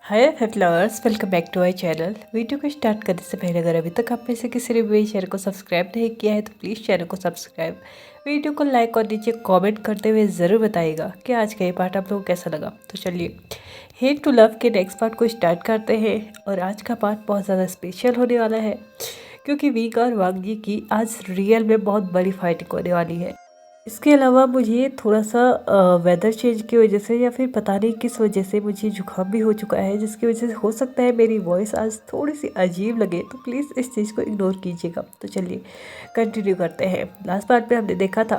Hi flowers, welcome back to my channel. Video को start करने से पहले अगर अभी तक आप में से किसी ने मेरे चैनल को सब्सक्राइब नहीं किया है तो प्लीज़ चैनल को सब्सक्राइब, वीडियो को लाइक और नीचे कमेंट करते हुए ज़रूर बताइएगा कि आज का ये पार्ट आप लोगों को कैसा लगा। तो चलिए हेट टू लव के नेक्स्ट पार्ट को स्टार्ट करते हैं। और आज का पार्ट बहुत ज़्यादा स्पेशल होने वाला है क्योंकि विंग और वांग जी की आज रियल में बहुत बड़ी फाइटिंग होने वाली है। इसके अलावा मुझे थोड़ा सा वेदर चेंज की वजह से या फिर पता नहीं किस वजह से मुझे जुकाम भी हो चुका है, जिसकी वजह से हो सकता है मेरी वॉइस आज थोड़ी सी अजीब लगे, तो प्लीज़ इस चीज़ को इग्नोर कीजिएगा। तो चलिए कंटिन्यू करते हैं। लास्ट पार्ट में हमने देखा था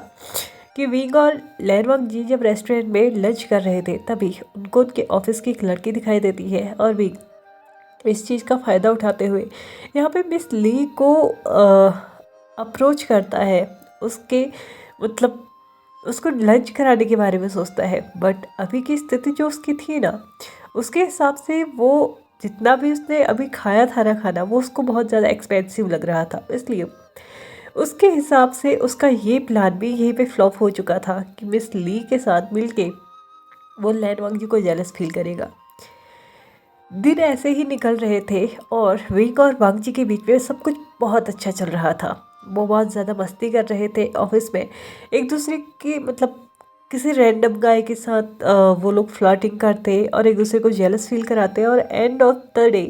कि विंग और लैनवांग जी जब रेस्टोरेंट में लंच कर रहे थे तभी उनको उनके ऑफिस की एक लड़की दिखाई देती है और विंग इस चीज़ का फ़ायदा उठाते हुए यहाँ पे मिस ली को अप्रोच करता है। उसके मतलब उसको लंच कराने के बारे में सोचता है, बट अभी की स्थिति जो उसकी थी ना, उसके हिसाब से वो जितना भी उसने अभी खाया था ना खाना, वो उसको बहुत ज़्यादा एक्सपेंसिव लग रहा था। इसलिए उसके हिसाब से उसका ये प्लान भी यहीं पे फ्लॉप हो चुका था कि मिस ली के साथ मिलके वो लैनवांग जी को जेलस फील करेगा। दिन ऐसे ही निकल रहे थे और विंग और वांग जी के बीच में सब कुछ बहुत अच्छा चल रहा था। वो बहुत ज़्यादा मस्ती कर रहे थे ऑफिस में, एक दूसरे की किसी रैंडम गाय के साथ वो लोग फ्लर्टिंग करते और एक दूसरे को जेलस फील कराते और एंड ऑफ द डे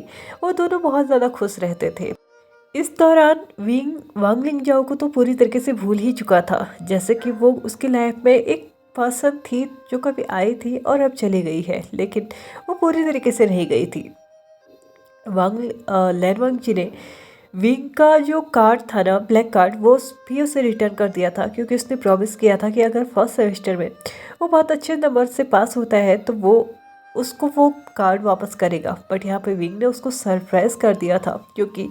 वो दोनों बहुत ज़्यादा खुश रहते थे। इस दौरान विंग वांग लिंगजाओ को तो पूरी तरीके से भूल ही चुका था, जैसे कि वो उसकी लाइफ में एक पर्सन थी जो कभी आई थी और अब चली गई है, लेकिन वो पूरी तरीके से नहीं गई थी। लैनवांग जी ने विंग का जो कार्ड था ना, ब्लैक कार्ड, वो भी उसे रिटर्न कर दिया था क्योंकि उसने प्रॉमिस किया था कि अगर फर्स्ट सेमेस्टर में वो बहुत अच्छे नंबर से पास होता है तो वो उसको वो कार्ड वापस करेगा। बट यहाँ पे विंग ने उसको सरप्राइज कर दिया था क्योंकि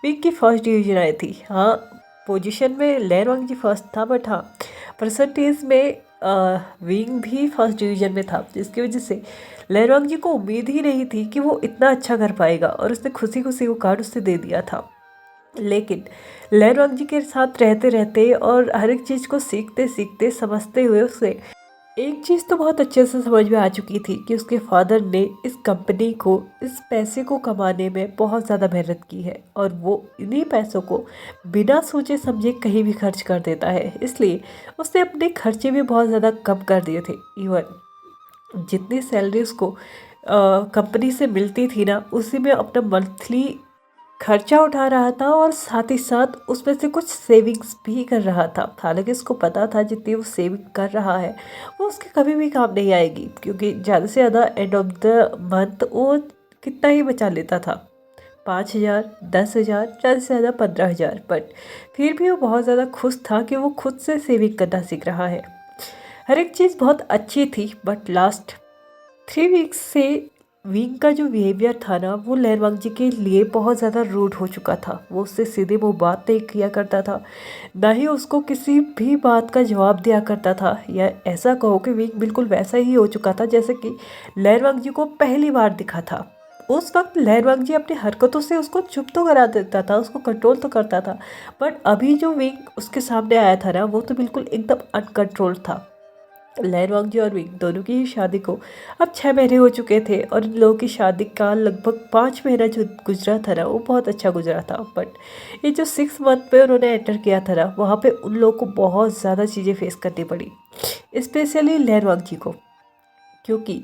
विंग की फर्स्ट डिवीजन आई थी। हाँ, पोजीशन में लैनवांग जी फर्स्ट था, बट हाँ परसेंटेज में विंग भी फर्स्ट डिवीजन में था, जिसकी वजह से लैनवांग जी को उम्मीद ही नहीं थी कि वो इतना अच्छा कर पाएगा और उसने खुशी खुशी वो कार्ड उससे दे दिया था। लेकिन लैनवांग जी के साथ रहते रहते और हर एक चीज़ को सीखते सीखते समझते हुए उसे एक चीज़ तो बहुत अच्छे से समझ में आ चुकी थी कि उसके फादर ने इस कंपनी को, इस पैसे को कमाने में बहुत ज़्यादा मेहनत की है और वो इन्हीं पैसों को बिना सोचे समझे कहीं भी खर्च कर देता है। इसलिए उसने अपने खर्चे भी बहुत ज़्यादा कम कर दिए थे। इवन जितनी सैलरी उसको कंपनी से मिलती थी ना, उसी में अपना मंथली खर्चा उठा रहा था और साथ ही साथ उसमें से कुछ सेविंग्स भी कर रहा था। हालांकि उसको पता था जितनी वो सेविंग कर रहा है वो उसके कभी भी काम नहीं आएगी, क्योंकि ज़्यादा से ज़्यादा एंड ऑफ द मंथ वो कितना ही बचा लेता था, 5,000, 10,000, ज़्यादा से ज़्यादा 15,000। बट फिर भी वो बहुत ज़्यादा खुश था कि वो खुद से सेविंग करना सीख रहा है। हर एक चीज़ बहुत अच्छी थी, बट लास्ट 3 वीक्स से विंग का जो बिहेवियर था ना, वो लैनवांग जी के लिए बहुत ज़्यादा रूड हो चुका था। वो उससे सीधे मुँह बात नहीं किया करता था, ना ही उसको किसी भी बात का जवाब दिया करता था। या ऐसा कहो कि विंग बिल्कुल वैसा ही हो चुका था जैसे कि लैनवांग जी को पहली बार दिखा था। उस वक्त लैनवांग जी अपनी हरकतों से उसको चुप तो करा देता था, उसको कंट्रोल तो करता था, बट अभी जो विंग उसके सामने आया था ना, वो तो बिल्कुल एकदम अनकंट्रोल्ड था। लैनवांग जी और विंग दोनों की ही शादी को अब 6 महीने हो चुके थे और इन लोगों की शादी का लगभग 5 महीना जो गुजरा था ना, वो बहुत अच्छा गुजरा था। बट ये जो 6 मंथ पे उन्होंने एंटर किया था ना, वहाँ पे उन लोगों को बहुत ज़्यादा चीज़ें फेस करनी पड़ी, स्पेशली लैनवांग जी को। क्योंकि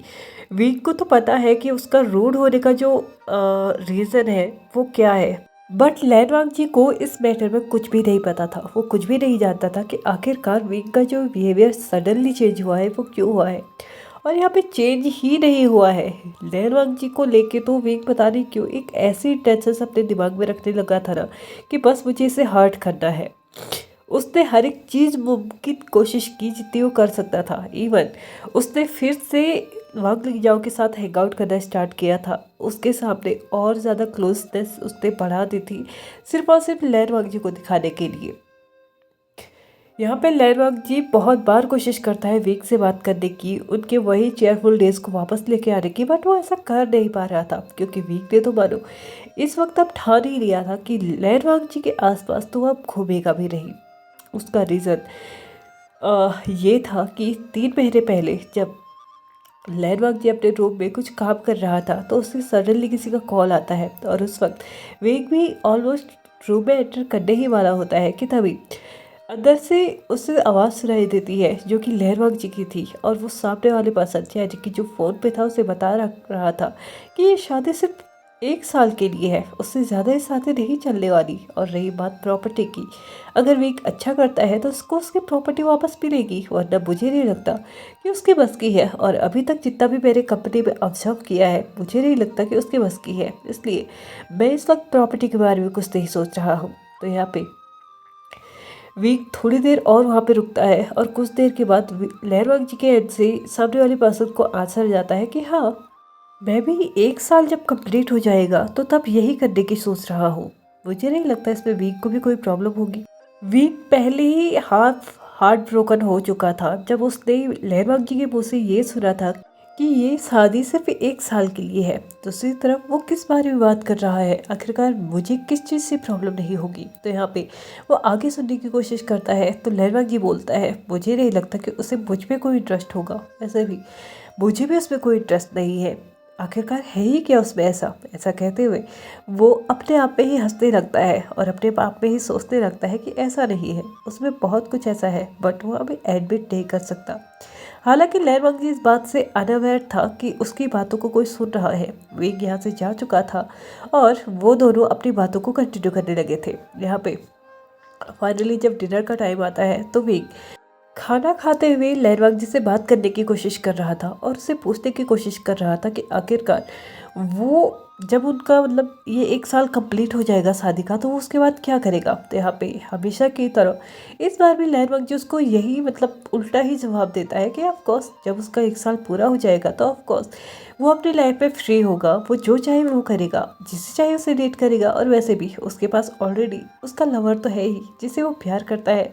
विंग को तो पता है कि उसका रूड होने का जो रीज़न है वो क्या है, बट लैनवांग जी को इस मैटर में कुछ भी नहीं पता था। वो कुछ भी नहीं जानता था कि आखिरकार विंग का जो बिहेवियर सडनली चेंज हुआ है वो क्यों हुआ है। और यहाँ पे चेंज ही नहीं हुआ है। लैनवांग जी को लेके तो विंग पता नहीं क्यों एक ऐसी टेंशन अपने दिमाग में रखने लगा था ना कि बस मुझे इसे हर्ट करना है। उसने हर एक चीज़ मुमकिन कोशिश की जितनी वो कर सकता था। इवन उसने फिर से वांग लिंगजाओ के साथ हैंग आउट करना स्टार्ट किया था। उसके सामने और ज़्यादा क्लोजनेस उसने बढ़ा दी थी, सिर्फ और सिर्फ लैनवांग जी को दिखाने के लिए। यहाँ पे लैनवांग जी बहुत बार कोशिश करता है विंग से बात करने की, उनके वही चेयरफुल डेज को वापस लेके आने की, बट वो ऐसा कर नहीं पा रहा था क्योंकि विंग ने तो मानो इस वक्त अब ठान ही लिया था कि लैनवांग जी के आसपास तो अब घूमेगा भी नहीं। उसका रीज़न ये था कि 3 महीने पहले जब लैनवांग जी अपने रूम में कुछ काम कर रहा था तो उससे सडनली किसी का कॉल आता है और उस वक्त वेग भी ऑलमोस्ट रूम में एंटर करने ही वाला होता है कि तभी अंदर से उसे आवाज़ सुनाई देती है जो कि लहरवाग जी की थी। और वो सामने वाले पर्सन यानी कि जो फ़ोन पे था उसे बता रहा था कि ये शादी सिर्फ 1 साल के लिए है, उससे ज़्यादा ये शादी नहीं चलने वाली। और रही बात प्रॉपर्टी की, अगर वो एक अच्छा करता है तो उसको उसकी प्रॉपर्टी वापस मिलेगी, वरना मुझे नहीं लगता कि उसके बस की है। और अभी तक जितना भी मेरे कंपनी में ऑब्जर्व किया है मुझे नहीं लगता कि उसके बस की है, इसलिए मैं इस वक्त प्रॉपर्टी के बारे में कुछ नहीं सोच रहा हूँ। तो यहाँ पे वीक थोड़ी देर और वहाँ पे रुकता है और कुछ देर के बाद लहरवाग जी के एंड से सामने वाली पर्सन को आंसर जाता है कि हाँ, मैं भी 1 साल जब कंप्लीट हो जाएगा तो तब यही करने की सोच रहा हूँ। मुझे नहीं लगता इसमें वीक को भी कोई प्रॉब्लम होगी। वीक पहले ही हार्ट ब्रोकन हो चुका था जब उसने लहरवाग जी के मुँह से ये सुना था कि ये शादी सिर्फ 1 साल के लिए है। दूसरी तरफ वो किस बारे में बात कर रहा है, आखिरकार मुझे किस चीज़ से प्रॉब्लम नहीं होगी। तो यहाँ पे वो आगे सुनने की कोशिश करता है तो लहरवाग जी बोलता है मुझे नहीं लगता कि उसे मुझ पे कोई इंटरेस्ट होगा, ऐसे भी मुझे भी उसमें कोई इंटरेस्ट नहीं है, आखिरकार है ही क्या उसमें ऐसा। ऐसा कहते हुए वो अपने आप पे ही हंसने लगता है और अपने आप में ही सोचने लगता है कि ऐसा नहीं है, उसमें बहुत कुछ ऐसा है बट वो अभी एडमिट नहीं कर सकता। हालांकि लैनवांग जी इस बात से अनअवेयर था कि उसकी बातों को कोई सुन रहा है। वेग यहाँ से जा चुका था और वो दोनों अपनी बातों को कंटिन्यू करने लगे थे। यहाँ पे फाइनली जब डिनर का टाइम आता है तो वेग खाना खाते हुए लैनवांग जी से बात करने की कोशिश कर रहा था और उससे पूछने की कोशिश कर रहा था कि आखिरकार वो जब उनका मतलब ये 1 साल कंप्लीट हो जाएगा शादी का तो वो उसके बाद क्या करेगा। तो यहाँ पे हमेशा की तरह इस बार भी लैनवांग जी उसको यही मतलब उल्टा ही जवाब देता है कि ऑफ कोर्स जब उसका 1 साल पूरा हो जाएगा तो ऑफ कोर्स वो अपनी लाइफ में फ्री होगा, वो जो चाहे वो करेगा, जिसे चाहे उसे डेट करेगा। और वैसे भी उसके पास ऑलरेडी उसका लवर तो है ही जिसे वो प्यार करता है।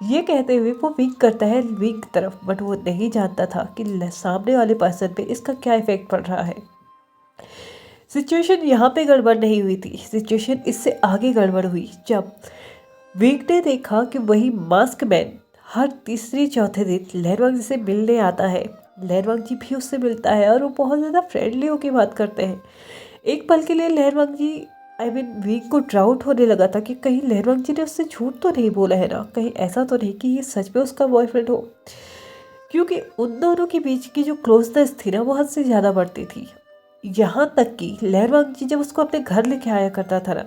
ये कहते हुए वो विंक करता है विंक की तरफ, बट वो नहीं जानता था कि सामने वाले पर्सन पे इसका क्या इफेक्ट पड़ रहा है। सिचुएशन यहाँ पे गड़बड़ नहीं हुई थी, सिचुएशन इससे आगे गड़बड़ हुई जब विंक ने देखा कि वही मास्क मैन हर तीसरे चौथे दिन लहरवांग जी से मिलने आता है। लहरवांग जी भी उससे मिलता है और वो बहुत ज़्यादा फ्रेंडली होकर बात करते हैं। एक पल के लिए लहरवांग जी वीक को डाउट होने लगा था कि कहीं लहरवांग जी ने उससे झूठ तो नहीं बोला है ना, कहीं ऐसा तो नहीं कि ये सच में उसका बॉयफ्रेंड हो, क्योंकि उन दोनों के बीच की जो क्लोजनेस थी ना वो हद से ज़्यादा बढ़ती थी। यहाँ तक कि लहरवांग जी जब उसको अपने घर लेके आया करता था ना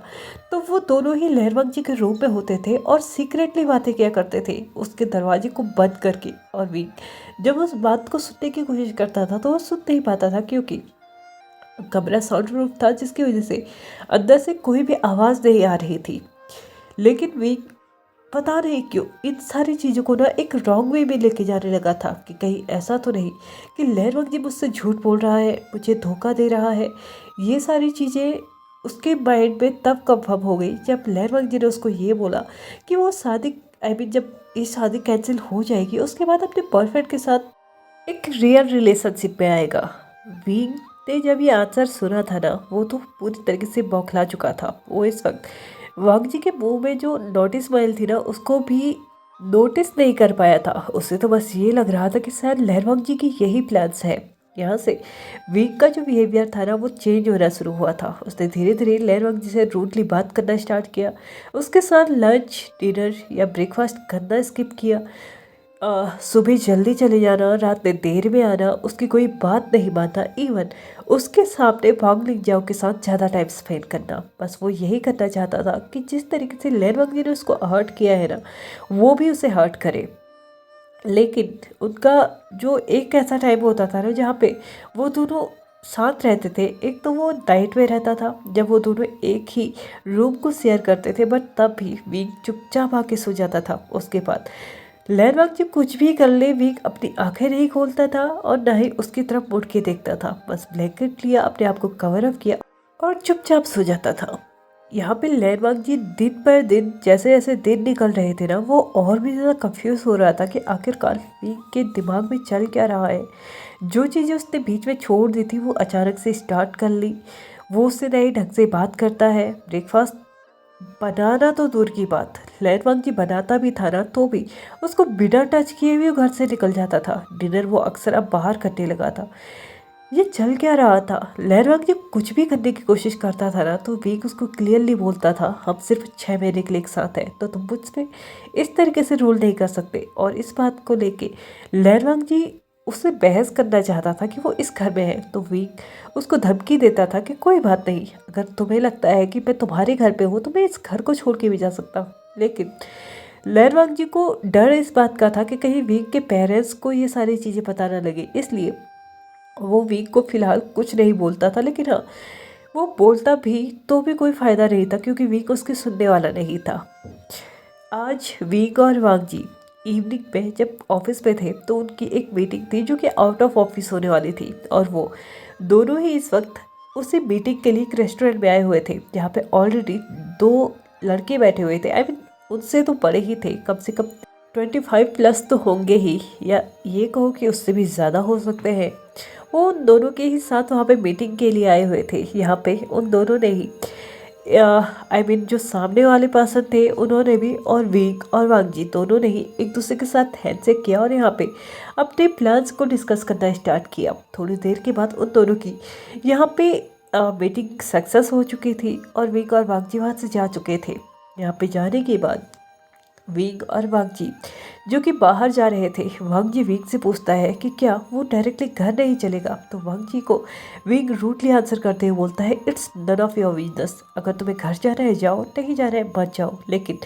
तो वो दोनों ही लहरवांग जी के रूम में होते थे और सीक्रेटली बातें किया करते थे उसके दरवाजे को बंद करके। और वीक जब उस बात को सुनने की कोशिश करता था तो वो सुन नहीं पाता था क्योंकि कमरा साउंड प्रूफ था, जिसकी वजह से अंदर से कोई भी आवाज़ नहीं आ रही थी। लेकिन वीक पता नहीं क्यों इन सारी चीज़ों को ना एक रॉन्ग वे में लेके जाने लगा था कि कहीं ऐसा तो नहीं कि लहरवंग जी मुझसे झूठ बोल रहा है, मुझे धोखा दे रहा है। ये सारी चीज़ें उसके माइंड में तब कंफर्म हो गई जब लहरवंग जी ने उसको ये बोला कि वो शादी जब ये शादी कैंसिल हो जाएगी उसके बाद अपने बॉयफ्रेंड के साथ एक रियल रिलेशनशिप में आएगा। वीक ने जब ये आंसर सुना था ना वो तो पूरी तरीके से बौखला चुका था। वो इस वक्त वांग जी के मुंह में जो नोटिस स्माइल थी ना उसको भी नोटिस नहीं कर पाया था। उसे तो बस ये लग रहा था कि शायद लहरवांग जी की यही प्लान्स है। यहाँ से वीक का जो बिहेवियर था ना वो चेंज होना शुरू हुआ था। उसने धीरे धीरे लहरवांग जी से रूडली बात करना स्टार्ट किया, उसके साथ लंच डिनर या ब्रेकफास्ट करना स्किप किया। सुबह जल्दी चले जाना, रात में देर में आना, उसकी कोई बात नहीं मानना, इवन उसके सामने वांग लिंगजाओ के साथ ज़्यादा टाइम स्पेंड करना। बस वो यही करना चाहता था कि जिस तरीके से लैनवांग जी ने उसको हर्ट किया है ना वो भी उसे हर्ट करे। लेकिन उनका जो एक ऐसा टाइम होता था ना जहाँ पे वो दोनों साथ रहते थे। एक तो वो नाइट में रहता था जब वो दोनों एक ही रूम को शेयर करते थे, बट तब भी वीक चुपचाप आके सो जाता था। उसके बाद लैनवांग जी कुछ भी कर ले वीक अपनी आंखें नहीं खोलता था और ना ही उसकी तरफ मुड़ के देखता था। बस ब्लैंकेट लिया, अपने आप को कवर अप किया और चुपचाप सो जाता था। यहाँ पे लैनवांग जी दिन पर दिन जैसे जैसे दिन निकल रहे थे ना वो और भी ज़्यादा कंफ्यूज हो रहा था कि आखिरकार वीक के दिमाग में चल क्या रहा है। जो चीज़ें उसने बीच में छोड़ दी थी वो अचानक से स्टार्ट कर ली। वो उससे नए ढंग से बात करता है, ब्रेकफास्ट बनाना तो दूर की बात, लैनवांग जी बनाता भी था ना तो भी उसको बिना टच किए हुए घर से निकल जाता था। डिनर वो अक्सर अब बाहर करने लगा था। ये चल क्या रहा था? लैनवांग जी कुछ भी करने की कोशिश करता था ना तो वीक उसको क्लियरली बोलता था, हम सिर्फ 6 महीने के लिए एक साथ हैं, तो तुम मुझसे इस तरीके से रूल नहीं कर सकते। और इस बात को लेके लैनवांग जी उससे बहस करना चाहता था कि वो इस घर में है, तो वीक उसको धमकी देता था कि कोई बात नहीं, अगर तुम्हें लगता है कि मैं तुम्हारे घर पे हूँ तो मैं इस घर को छोड़ के भी जा सकता हूँ। लेकिन लैनवांग जी को डर इस बात का था कि कहीं वीक के पेरेंट्स को ये सारी चीज़ें पता ना लगे, इसलिए वो वीक को फिलहाल कुछ नहीं बोलता था। लेकिन हाँ, वो बोलता भी तो भी कोई फ़ायदा नहीं था क्योंकि वीक उसके सुनने वाला नहीं था। आज वीक और वांग जी इवनिंग में जब ऑफिस में थे तो उनकी एक मीटिंग थी जो कि आउट ऑफ ऑफिस होने वाली थी, और वो दोनों ही इस वक्त उसी मीटिंग के लिए एक रेस्टोरेंट में आए हुए थे जहाँ पे ऑलरेडी 2 लड़के बैठे हुए थे। आई मीन उनसे तो बड़े ही थे, कम से कम 25+ तो होंगे ही, या ये कहो कि उससे भी ज़्यादा हो सकते हैं। वो उन दोनों के ही साथ वहाँ पे मीटिंग के लिए आए हुए थे। यहाँ पे उन दोनों ने ही आई मीन जो सामने वाले पर्सन थे उन्होंने भी, और वीक और वांगजी दोनों ने ही एक दूसरे के साथ हैंडशेक किया और यहाँ पे अपने प्लान्स को डिस्कस करना स्टार्ट किया। थोड़ी देर के बाद उन दोनों की यहाँ पे मीटिंग सक्सेस हो चुकी थी और वीक और वांगजी वहाँ से जा चुके थे। यहाँ पे जाने के बाद विंग और वांगजी जो कि बाहर जा रहे थे, वांगजी विंग से पूछता है कि क्या वो डायरेक्टली घर नहीं चलेगा, तो वांगजी को विंग रूटली आंसर करते हुए बोलता है, it's none of your business. अगर तुम्हें घर जाना है जाओ, नहीं जाना है मत जाओ, लेकिन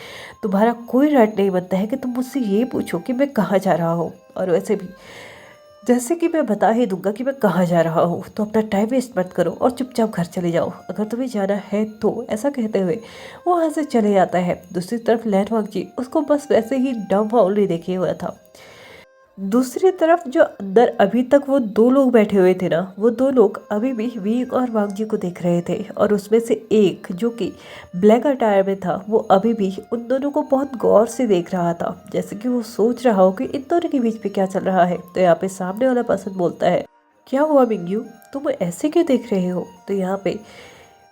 तुम्हारा कोई राइट नहीं बनता है कि तुम मुझसे ये पूछो कि मैं कहाँ जा रहा हूँ। और वैसे भी जैसे कि मैं बता ही दूंगा कि मैं कहाँ जा रहा हूँ, तो अपना टाइम वेस्ट मत करो और चुपचाप घर चले जाओ, अगर तुम्हें जाना है तो। ऐसा कहते हुए वो वहाँ से चले जाता है। दूसरी तरफ लैनवांग जी उसको बस वैसे ही डम फाउली देखे हुआ था। दूसरी तरफ जो अंदर अभी तक वो 2 लोग बैठे हुए थे ना, वो 2 लोग अभी भी वीक और वांगजी को देख रहे थे, और उसमें से एक जो कि ब्लैक अटायर में था वो अभी भी उन दोनों को बहुत गौर से देख रहा था, जैसे कि वो सोच रहा हो कि इन दोनों के बीच में क्या चल रहा है। तो यहाँ पे सामने वाला पर्सन बोलता है, क्या हुआ मिंग्यू, तुम ऐसे क्यों देख रहे हो? तो यहाँ पे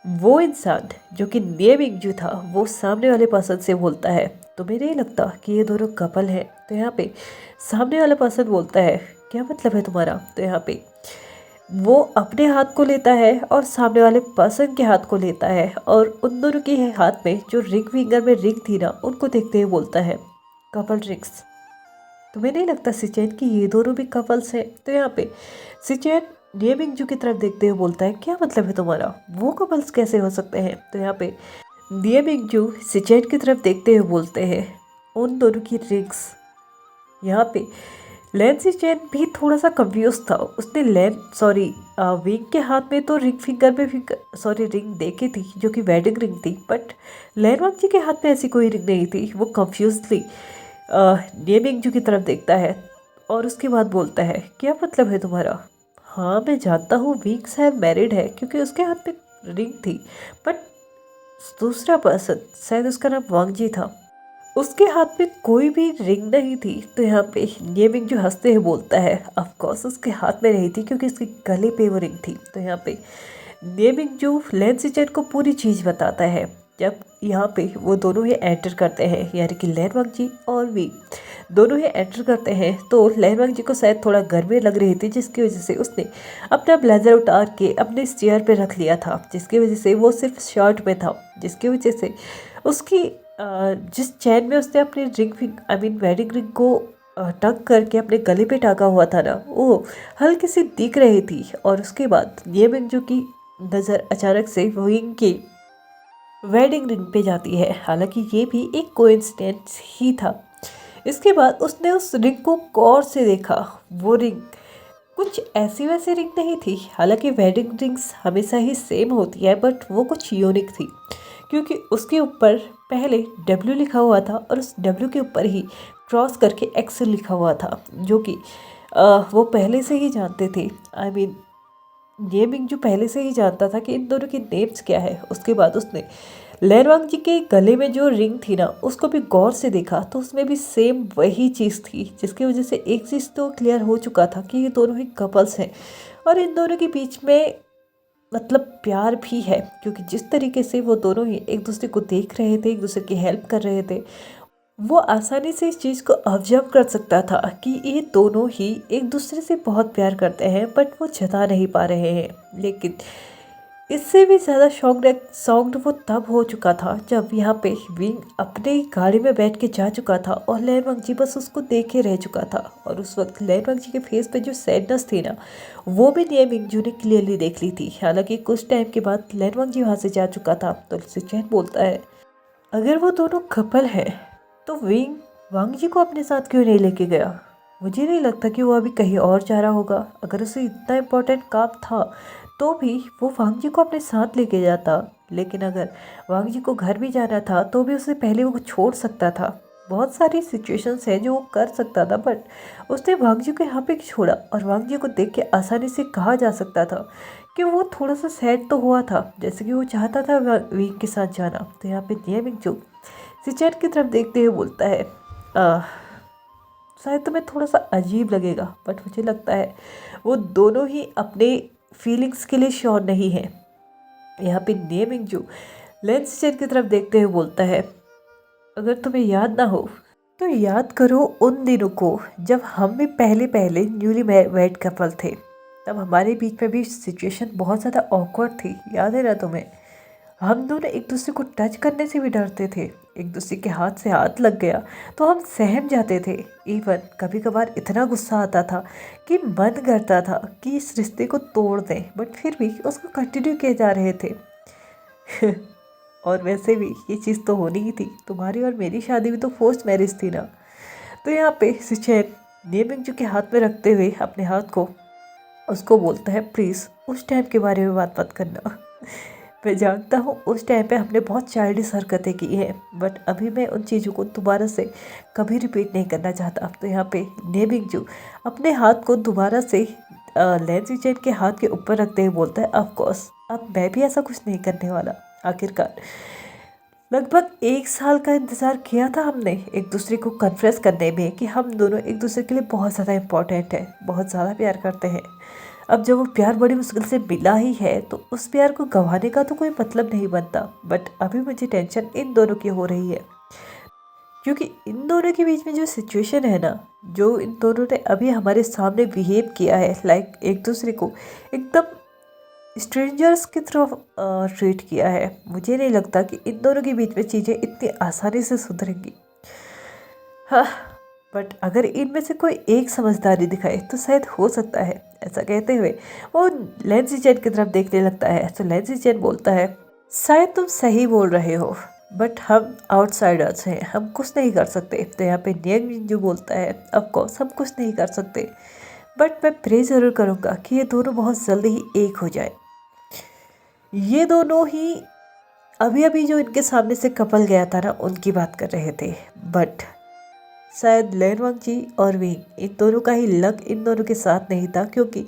वो इंसान जो कि निये मिंग्जू था वो सामने वाले पर्सन से बोलता है, तुम्हें नहीं लगता कि ये दोनों कपल है? तो यहाँ पे सामने वाला पर्सन बोलता है, क्या मतलब है तुम्हारा? तो यहाँ पे वो अपने हाथ को लेता है और सामने वाले पर्सन के हाथ को लेता है, और उन दोनों के हाथ में जो रिंग फिंगर में रिंग थी ना उनको देखते हुए बोलता है, कपल रिंग्स। तुम्हें नहीं लगता सिचेन कि ये दोनों भी कपल्स हैं? तो यहाँ पे सिचेन नियमिंगजू की तरफ देखते हुए बोलता है, क्या मतलब है तुम्हारा, वो कपल्स कैसे हो सकते हैं? तो यहाँ पे नियमिंगजू सिचेन की तरफ देखते हुए बोलते हैं, उन दोनों की रिंग्स। यहाँ पे लैन सिचेन भी थोड़ा सा कंफ्यूज था। उसने विंग के हाथ में तो रिंग फिंगर में रिंग देखी थी जो कि वेडिंग रिंग थी, बट लैनवांग जी के हाथ में ऐसी कोई रिंग नहीं थी। वो कंफ्यूजली नियमिंगजू की तरफ देखता है और उसके बाद बोलता है, क्या मतलब है तुम्हारा? हाँ मैं जानता हूँ विंग शायद मैरिड है क्योंकि उसके हाथ में रिंग थी, बट दूसरा पर्सन शायद उसका नाम वांगजी था, उसके हाथ में कोई भी रिंग नहीं थी। तो यहाँ पे नियमिंग जो हंसते हुए बोलता है, ऑफ कोर्स उसके हाथ में नहीं थी क्योंकि उसके गले पे वो रिंग थी। तो यहाँ पे नियमिंग जो लैन सिचेन को पूरी चीज़ बताता है। जब यहाँ पे वो दोनों ही एंटर करते हैं, यानी कि लैनवांग जी और वी दोनों ही एंटर करते हैं, तो लैनवांग जी को शायद थोड़ा गर्मी लग रही थी, जिसकी वजह से उसने अपना ब्लेजर उतार के अपने चेयर पे रख लिया था, जिसकी वजह से वो सिर्फ शर्ट में था, जिसकी वजह से उसकी जिस चैन में उसने अपनी वेडिंग रिंग को टक करके अपने गले पे टाका हुआ था ना, वो हल्की सी दिख रही थी। और उसके बाद नियमिंगजू की नज़र अचानक से विंग की वेडिंग रिंग पे जाती है। हालांकि ये भी एक कोइंसिडेंस ही था। इसके बाद उसने उस रिंग को गौर से देखा। वो रिंग कुछ ऐसी वैसी रिंग नहीं थी। हालांकि वेडिंग रिंग्स हमेशा ही सेम होती है, बट वो कुछ यूनिक थी क्योंकि उसके ऊपर पहले डब्ल्यू लिखा हुआ था और उस डब्ल्यू के ऊपर ही क्रॉस करके एक्स लिखा हुआ था, जो कि वो पहले से ही जानते थे। गेमिंग जो पहले से ही जानता था कि इन दोनों के नेम्स क्या है। उसके बाद उसने लैनवांग जी के गले में जो रिंग थी ना, उसको भी गौर से देखा, तो उसमें भी सेम वही चीज़ थी, जिसकी वजह से एक चीज़ तो क्लियर हो चुका था कि ये दोनों ही कपल्स हैं और इन दोनों के बीच में मतलब प्यार भी है, क्योंकि जिस तरीके से वो दोनों ही एक दूसरे को देख रहे थे, एक दूसरे की हेल्प कर रहे थे, वो आसानी से इस चीज़ को ऑब्जर्व कर सकता था कि ये दोनों ही एक दूसरे से बहुत प्यार करते हैं, बट वो जता नहीं पा रहे हैं। लेकिन इससे भी ज़्यादा शॉक्ड वो तब हो चुका था जब यहाँ पे विंग अपने गाड़ी में बैठ के जा चुका था और लैन जी बस उसको देखे रह चुका था। और उस वक्त लैन जी के फेस पे जो सैडनेस थी ना, वो भी निये मिंगजू ने क्लियरली देख ली थी। हालांकि कुछ टाइम के बाद लैन जी वहाँ से जा चुका था तो सिचेन बोलता है, अगर वो दोनों कपल हैं तो विंग वांग जी को अपने साथ क्यों नहीं लेके गया? मुझे नहीं लगता कि वो अभी कहीं और जा रहा होगा। अगर उसे इतना इम्पोर्टेंट काम था तो भी वो वांग जी को अपने साथ लेके जाता। लेकिन अगर वांग जी को घर भी जाना था तो भी उसे पहले वो छोड़ सकता था। बहुत सारी सिचुएशंस हैं जो वो कर सकता था, बट उसने वांग जी को यहाँ पे छोड़ा। और वांग जी को देख के आसानी से कहा जा सकता था कि वो थोड़ा सा सैड तो हुआ था, जैसे कि वो चाहता था विंग के साथ जाना। तो यहाँ पे निये मिंगजू सिचेन की तरफ देखते हुए बोलता है, शायद तुम्हें थोड़ा सा अजीब लगेगा, बट मुझे लगता है वो दोनों ही अपने फीलिंग्स के लिए श्योर नहीं है। यहाँ पे निये मिंगजू लेन सिचेन की तरफ देखते हुए बोलता है, अगर तुम्हें याद ना हो तो याद करो उन दिनों को जब हम भी पहले पहले न्यूली मैरिड कपल थे। तब हमारे बीच में भी सिचुएशन बहुत ज़्यादा ऑकवर्ड थी, याद है ना तुम्हें? हम दोनों एक दूसरे को टच करने से भी डरते थे। एक दूसरे के हाथ से हाथ लग गया तो हम सहम जाते थे। इवन कभी कभार इतना गुस्सा आता था कि मन करता था कि इस रिश्ते को तोड़ दें, बट फिर भी उसको कंटिन्यू किए जा रहे थे। और वैसे भी ये चीज़ तो होनी ही थी, तुम्हारी और मेरी शादी भी तो फोर्स मैरिज थी ना। तो यहाँ पे सिचेन निये मिंगजू के हाथ में रखते हुए अपने हाथ को उसको बोलता है, प्लीज़ उस टाइम के बारे में बात मत करना। मैं जानता हूँ उस टाइम पे हमने बहुत चाइल्डिश हरकतें की हैं, बट अभी मैं उन चीज़ों को दोबारा से कभी रिपीट नहीं करना चाहता। तो यहाँ पे निये मिंगजू अपने हाथ को दोबारा से लेन सिचेन के हाथ के ऊपर रखते हुए बोलता है, ऑफ कोर्स अब मैं भी ऐसा कुछ नहीं करने वाला। आखिरकार लगभग 1 साल का इंतज़ार किया था हमने एक दूसरे को कन्फेस करने में कि हम दोनों एक दूसरे के लिए बहुत ज़्यादा इम्पोर्टेंट है, बहुत ज़्यादा प्यार करते हैं। अब जब वो प्यार बड़ी मुश्किल से मिला ही है तो उस प्यार को गंवाने का तो कोई मतलब नहीं बनता। बट अभी मुझे टेंशन इन दोनों की हो रही है, क्योंकि इन दोनों के बीच में जो सिचुएशन है ना, जो इन दोनों ने अभी हमारे सामने बिहेव किया है, लाइक एक दूसरे को एकदम स्ट्रेंजर्स की तरफ ट्रीट किया है, मुझे नहीं लगता कि इन दोनों के बीच में चीज़ें इतनी आसानी से सुधरेंगी। हाँ, बट अगर इनमें से कोई एक समझदारी दिखाए तो शायद हो सकता है। ऐसा कहते हुए वो लेन सिचेन की तरफ देखने लगता है। तो लेन सिचेन बोलता है, शायद तुम सही बोल रहे हो, बट हम आउटसाइडर्स हैं, हम कुछ नहीं कर सकते। तो यहाँ पे निये मिंगजू बोलता है, ऑफ कोर्स हम कुछ नहीं कर सकते, बट मैं प्रे ज़रूर करूँगा कि ये दोनों बहुत जल्दी ही एक हो जाए। ये दोनों ही अभी अभी जो इनके सामने से कपल गया था ना, उनकी बात कर रहे थे। बट शायद लैन वांग जी और विंग, इन दोनों का ही लक इन दोनों के साथ नहीं था, क्योंकि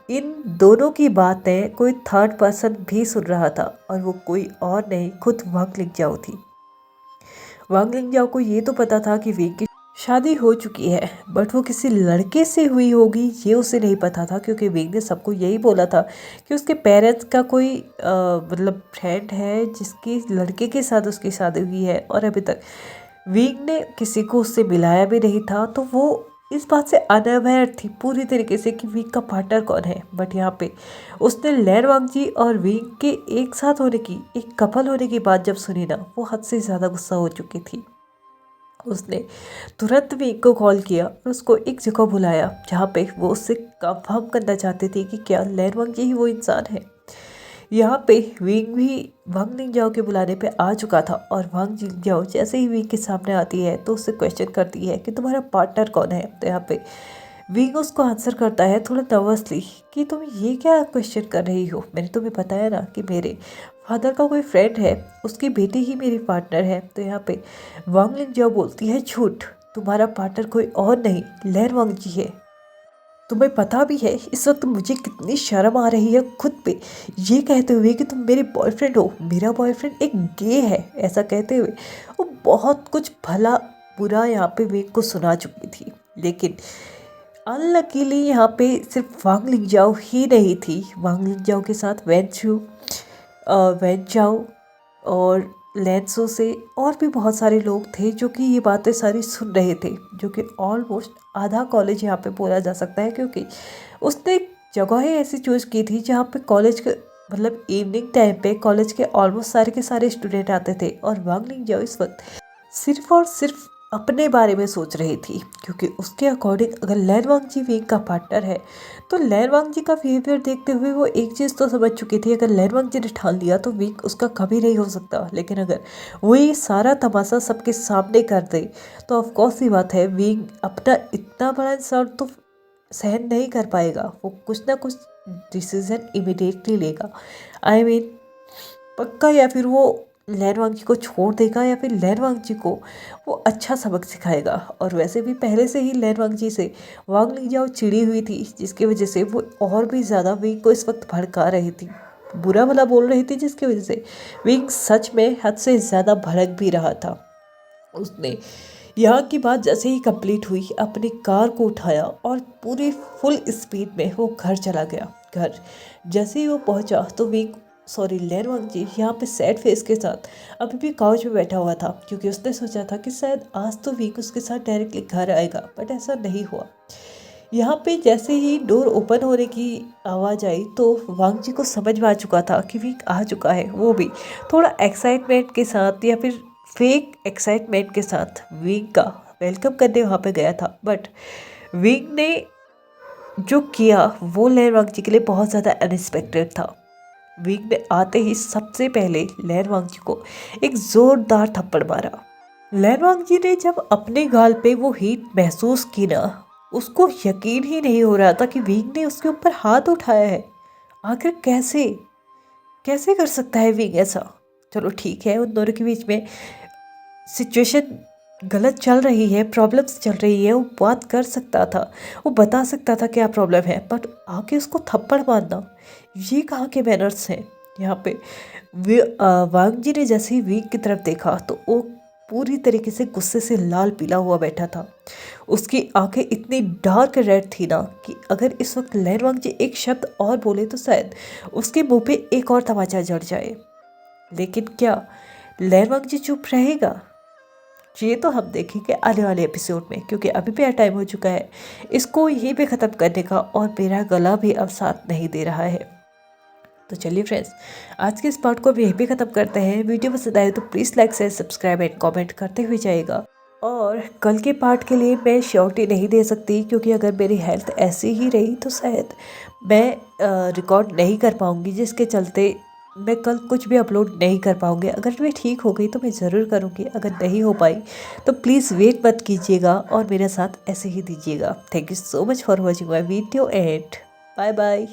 इन दोनों की बातें कोई थर्ड पर्सन भी सुन रहा था, और वो कोई और नहीं, खुद वांग लिंगजाओ थी। वांग लिंगजाओ को ये तो पता था कि विंग की शादी हो चुकी है, बट वो किसी लड़के से हुई होगी ये उसे नहीं पता था, क्योंकि विंग ने सबको यही बोला था कि उसके पेरेंट्स का कोई मतलब फ्रेंड है जिसकी लड़के के साथ उसकी शादी हुई है, और अभी तक विंग ने किसी को उससे मिलाया भी नहीं था। तो वो इस बात से अनअवेयर थी पूरी तरीके से कि विंग का पार्टनर कौन है। बट यहाँ पे उसने लैन वांग जी और विंग के एक साथ होने की, एक कपल होने की बात जब सुनी ना, वो हद से ज़्यादा गुस्सा हो चुकी थी। उसने तुरंत विंग को कॉल किया और उसको एक जगह बुलाया जहाँ पे वो उससे कंफर्म करना चाहती थी कि क्या लैन वांग जी ही वो इंसान है। यहाँ पे विंग भी वांग लिंगजाओ के बुलाने पे आ चुका था, और वांग लिंगजाओ जैसे ही विंग के सामने आती है तो उससे क्वेश्चन करती है कि तुम्हारा पार्टनर कौन है। तो यहाँ पे विंग उसको आंसर करता है थोड़ा नर्वसली कि तुम ये क्या क्वेश्चन कर रही हो, मैंने तुम्हें बताया ना कि मेरे फादर का कोई फ्रेंड है, उसकी बेटी ही मेरी पार्टनर है। तो यहाँ पे वांग लिंगजाओ बोलती है, झूठ, तुम्हारा पार्टनर कोई और नहीं लैन वांग जी है। तुम्हें पता भी है इस वक्त मुझे कितनी शर्म आ रही है खुद पे ये कहते हुए कि तुम मेरे बॉयफ्रेंड हो, मेरा बॉयफ्रेंड एक गे है। ऐसा कहते हुए वो बहुत कुछ भला बुरा यहाँ पे विंग को सुना चुकी थी। लेकिन अनलकीली यहाँ पे सिर्फ वांग लिंगजाओ ही नहीं थी। वांग लिंगजाओ के साथ वेन चाओ और लैंसो से और भी बहुत सारे लोग थे जो कि ये बातें सारी सुन रहे थे, जो कि ऑलमोस्ट आधा कॉलेज यहाँ पे बोला जा सकता है, क्योंकि उसने जगह ही ऐसी चूज़ की थी जहाँ पे कॉलेज के मतलब इवनिंग टाइम पे कॉलेज के ऑलमोस्ट सारे के सारे स्टूडेंट आते थे। और वांग लिंगजाओ इस वक्त सिर्फ और सिर्फ अपने बारे में सोच रही थी, क्योंकि उसके अकॉर्डिंग अगर लैन वांगजी विंग का पार्टनर है तो लैन वांगजी का बिहेवियर देखते हुए वो एक चीज़ तो समझ चुकी थी, अगर लैन वांगजी ने ठान लिया तो विंग उसका कभी नहीं हो सकता। लेकिन अगर वो ये सारा तमाशा सबके सामने कर दे तो ऑफकोर्स ही बात है, विंग अपना इतना बड़ा इंसल्ट तो सहन नहीं कर पाएगा। वो कुछ ना कुछ डिसीजन इमिडिएटली लेगा। आई मीन पक्का, या फिर वो लैन वांगजी को छोड़ देगा या फिर लैन वांगजी को वो अच्छा सबक सिखाएगा। और वैसे भी पहले से ही लैन वांगजी से वांग लिंगजाओ चिड़ी हुई थी, जिसकी वजह से वो और भी ज़्यादा विंग को इस वक्त भड़का रही थी, बुरा भला बोल रही थी, जिसकी वजह से विंग सच में हद से ज़्यादा भड़क भी रहा था। उसने यहाँ की बात जैसे ही कंप्लीट हुई अपनी कार को उठाया और पूरी फुल स्पीड में वो घर चला गया। घर जैसे ही वो पहुँचा तो लैन वांगजी यहाँ पे सैड फेस के साथ अभी भी काउच पे बैठा हुआ था, क्योंकि उसने सोचा था कि शायद आज तो विंग उसके साथ डायरेक्टली घर आएगा, बट ऐसा नहीं हुआ। यहाँ पे जैसे ही डोर ओपन होने की आवाज़ आई तो वांगजी को समझ में आ चुका था कि विंग आ चुका है। वो भी थोड़ा एक्साइटमेंट के साथ या फिर फेक एक्साइटमेंट के साथ विंग का वेलकम करने वहाँ पे गया था। बट विंग ने जो किया वो लैन वांगजी के लिए बहुत ज़्यादा अनएक्सपेक्टेड था। विंग ने आते ही सबसे पहले लैन वांगजी को एक ज़ोरदार थप्पड़ मारा। लैन वांगजी ने जब अपने गाल पे वो हीट महसूस की ना, उसको यकीन ही नहीं हो रहा था कि विंग ने उसके ऊपर हाथ उठाया है। आखिर कैसे कैसे कर सकता है विंग ऐसा। चलो ठीक है, उन दोनों के बीच में सिचुएशन गलत चल रही है, प्रॉब्लम्स चल रही है, वो बात कर सकता था, वो बता सकता था क्या प्रॉब्लम है, बट आके उसको थप्पड़ मारना ये कहाँ के मैनर्स हैं। यहाँ पे वांग जी ने जैसे ही विंग की तरफ देखा तो वो पूरी तरीके से गुस्से से लाल पीला हुआ बैठा था। उसकी आंखें इतनी डार्क रेड थी ना कि अगर इस वक्त लैन वांग जी एक शब्द और बोले तो शायद उसके मुंह पे एक और तमाचा जड़ जाए। लेकिन क्या लैन वांग जी चुप रहेगा? ये तो हम देखेंगे आने वाले एपिसोड में, क्योंकि अभी भी टाइम हो चुका है इसको यहीं पे ख़त्म करने का, और मेरा गला भी अब साथ नहीं दे रहा है। तो चलिए फ्रेंड्स, आज के इस पार्ट को भी यहीं पे ख़त्म करते हैं। वीडियो पसंद आए तो please like share subscribe and comment करते हुए जाइएगा। और कल के पार्ट के लिए मैं श्योरिटी नहीं दे सकती, क्योंकि अगर मेरी हेल्थ ऐसी ही रही तो शायद मैं रिकॉर्ड नहीं कर पाऊँगी, जिसके चलते मैं कल कुछ भी अपलोड नहीं कर पाऊँगी। अगर मैं ठीक हो गई तो मैं ज़रूर करूँगी, अगर नहीं हो पाई तो प्लीज़ वेट मत कीजिएगा और मेरे साथ ऐसे ही दीजिएगा। Thank you so much for watching my video and bye bye.